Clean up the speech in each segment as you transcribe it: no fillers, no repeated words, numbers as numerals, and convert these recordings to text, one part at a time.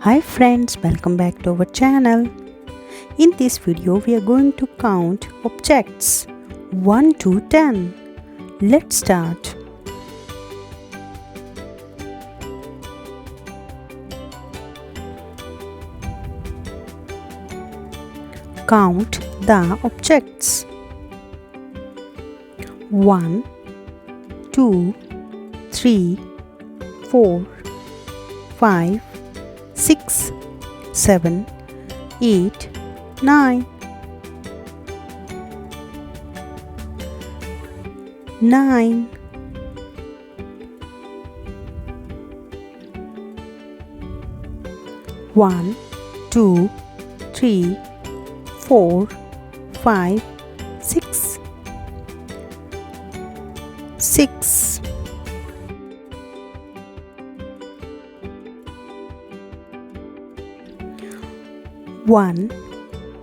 Hi friends, welcome back to our channel. In this video we are going to count objects 1 to 10. Let's start. Count the objects. 1 2 3 4 5 6 7 8 9 9 1 2 3 4 5 6 6 1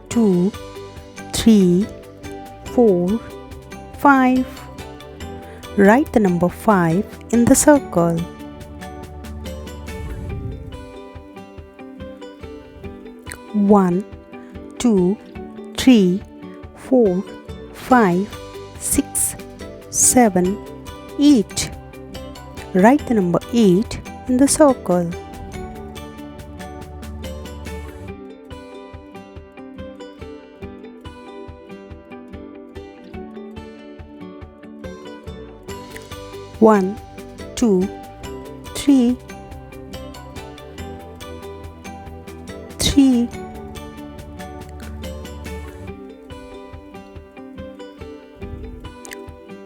2 3 4 5. Write the number 5 in the circle. 1 2 3 4 5 6 7 8. Write the number 8 in the circle. 1 2 3 3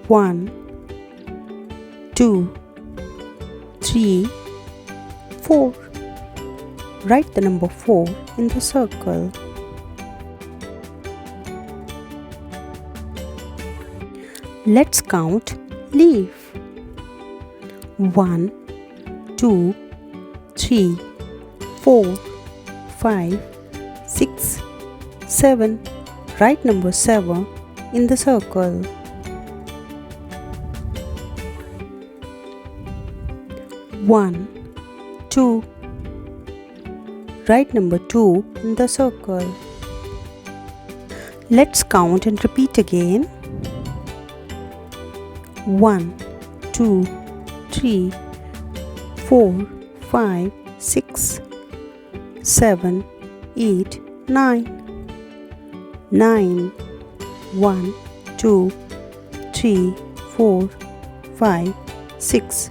1 2 3 4. Write the number 4 in the circle. Let's count leaf. 1 2 3 4 5 6 7. Write number 7 in the circle. 1 2. Write number 2 in the circle. Let's count and repeat again. 1 2 3 4 5 6 7 8 9 9 1 2 3 4 5 6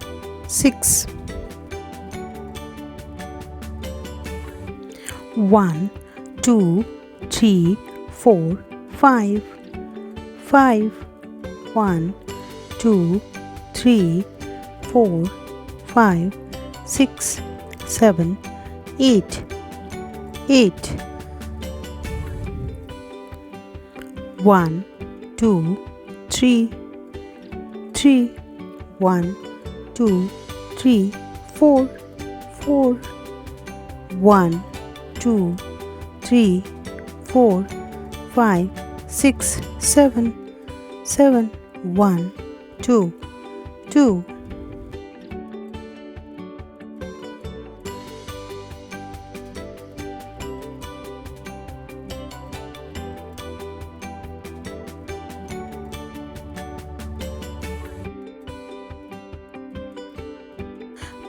6 1 2 3 4 5 5 1 2 3 4 5 6 7 8 8 1 2 3 3 1 2 3 4 4 1 2 3 4 5 6 7 7 1 2 2.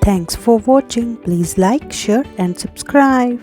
Thanks for watching. Please like, share and subscribe.